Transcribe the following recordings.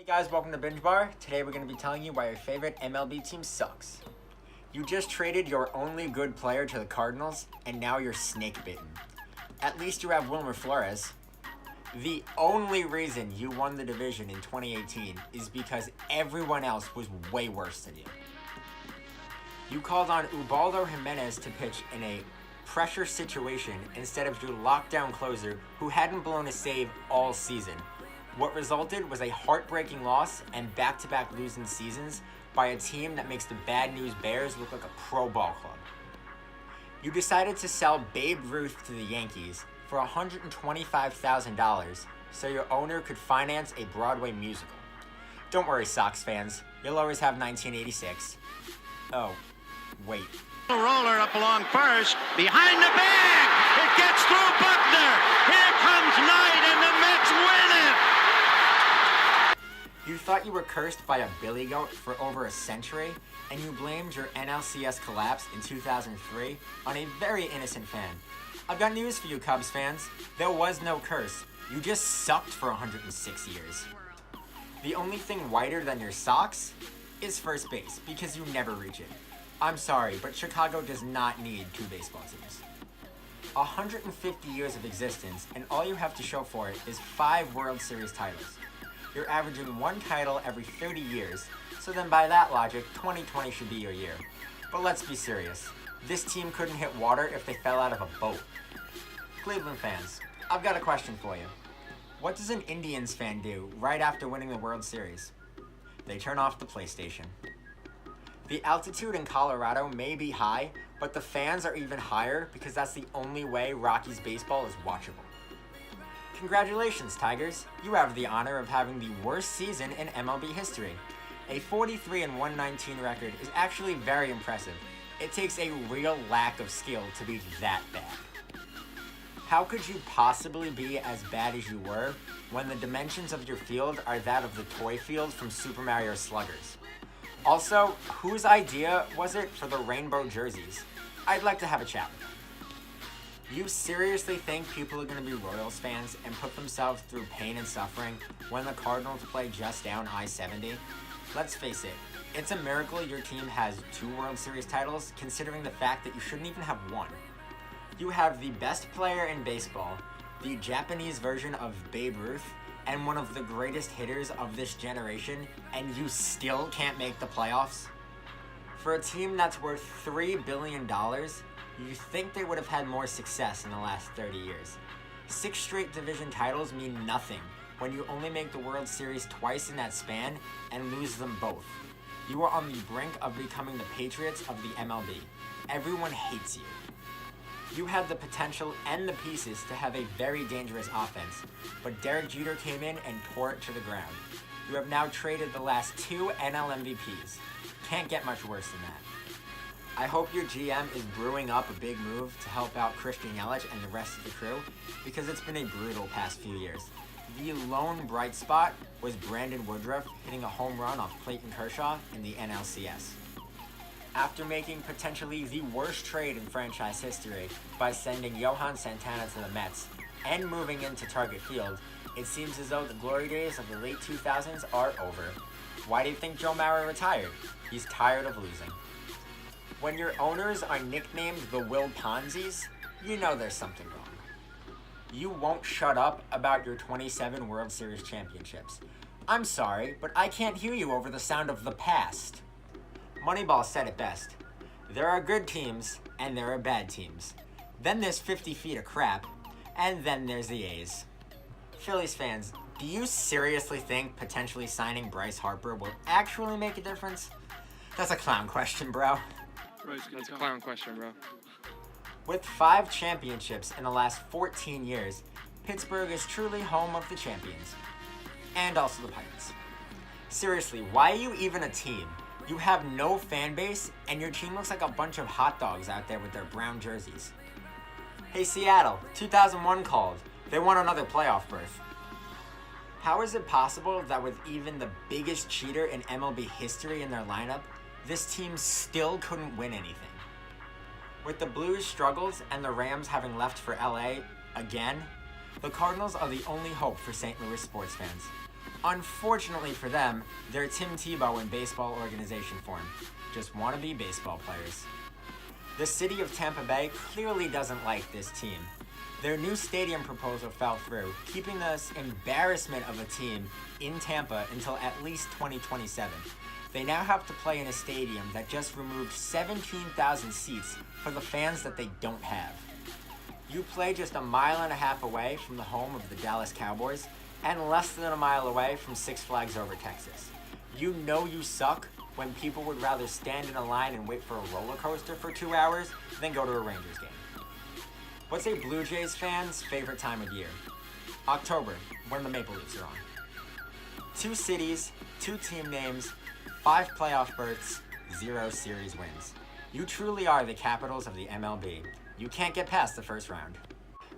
Guys, welcome to Binge Bar. Today we're going to be telling you why your favorite MLB team sucks. You just traded your only good player to the Cardinals, and now you're snake bitten. At least you have Wilmer Flores. The only reason you won the division in 2018 is because everyone else was way worse than you. You called on Ubaldo Jimenez to pitch in a pressure situation instead of your lockdown closer who hadn't blown a save all season. What resulted was a heartbreaking loss and back-to-back losing seasons by a team that makes the Bad News Bears look like a pro ball club. You decided to sell Babe Ruth to the Yankees for $125,000 so your owner could finance a Broadway musical. Don't worry, Sox fans, you'll always have 1986. Oh, wait. Roller up along first, behind the bag, it gets through Buckner, here comes Knight and the Mets win it! You thought you were cursed by a billy goat for over a century, and you blamed your NLCS collapse in 2003 on a very innocent fan. I've got news for you, Cubs fans. There was no curse. You just sucked for 106 years. The only thing whiter than your socks is first base, because you never reach it. I'm sorry, but Chicago does not need two baseball teams. 150 years of existence, and all you have to show for it is 5 World Series titles. You're averaging 1 title every 30 years, so then by that logic, 2020 should be your year. But let's be serious. This team couldn't hit water if they fell out of a boat. Cleveland fans, I've got a question for you. What does an Indians fan do right after winning the World Series? They turn off the PlayStation. The altitude in Colorado may be high, but the fans are even higher because that's the only way Rockies baseball is watchable. Congratulations, Tigers. You have the honor of having the worst season in MLB history. A 43-119 record is actually very impressive. It takes a real lack of skill to be that bad. How could you possibly be as bad as you were when the dimensions of your field are that of the toy field from Super Mario Sluggers? Also, whose idea was it for the rainbow jerseys? I'd like to have a chat with them. You seriously think people are going to be Royals fans and put themselves through pain and suffering when the Cardinals play just down I-70? Let's face it, it's a miracle your team has 2 World Series titles, considering the fact that you shouldn't even have 1. You have the best player in baseball, the Japanese version of Babe Ruth, and one of the greatest hitters of this generation, and you still can't make the playoffs? For a team that's worth $3 billion, you think they would have had more success in the last 30 years. 6 straight division titles mean nothing when you only make the World Series twice in that span and lose them both. You are on the brink of becoming the Patriots of the MLB. Everyone hates you. You had the potential and the pieces to have a very dangerous offense, but Derek Jeter came in and tore it to the ground. You have now traded the last 2 NL MVPs. Can't get much worse than that. I hope your GM is brewing up a big move to help out Christian Yelich and the rest of the crew, because it's been a brutal past few years. The lone bright spot was Brandon Woodruff hitting a home run off Clayton Kershaw in the NLCS. After making potentially the worst trade in franchise history by sending Johan Santana to the Mets and moving into Target Field, it seems as though the glory days of the late 2000s are over. Why do you think Joe Mauer retired? He's tired of losing. When your owners are nicknamed the Will Ponzi's, you know there's something wrong. You won't shut up about your 27 World Series championships. I'm sorry, but I can't hear you over the sound of the past. Moneyball said it best. There are good teams, and there are bad teams. Then there's 50 feet of crap, and then there's the A's. Phillies fans, do you seriously think potentially signing Bryce Harper will actually make a difference? That's a clown question, bro. That's a clown question, bro. With 5 championships in the last 14 years, Pittsburgh is truly home of the champions. And also the Pirates. Seriously, why are you even a team? You have no fan base, and your team looks like a bunch of hot dogs out there with their brown jerseys. Hey Seattle, 2001 called. They want another playoff berth. How is it possible that with even the biggest cheater in MLB history in their lineup, this team still couldn't win anything? With the Blues' struggles and the Rams having left for LA again, the Cardinals are the only hope for St. Louis sports fans. Unfortunately for them, they're Tim Tebow in baseball organization form. Just wannabe baseball players. The city of Tampa Bay clearly doesn't like this team. Their new stadium proposal fell through, keeping this embarrassment of a team in Tampa until at least 2027. They now have to play in a stadium that just removed 17,000 seats for the fans that they don't have. You play just a mile and a half away from the home of the Dallas Cowboys and less than a mile away from Six Flags Over Texas. You know you suck when people would rather stand in a line and wait for a roller coaster for 2 hours than go to a Rangers game. What's a Blue Jays fan's favorite time of year? October, when the Maple Leafs are on. 2 cities, 2 team names, 5 playoff berths, 0 series wins. You truly are the capitals of the MLB. You can't get past the first round.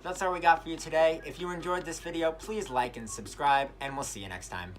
That's all we got for you today. If you enjoyed this video, please like and subscribe, and we'll see you next time.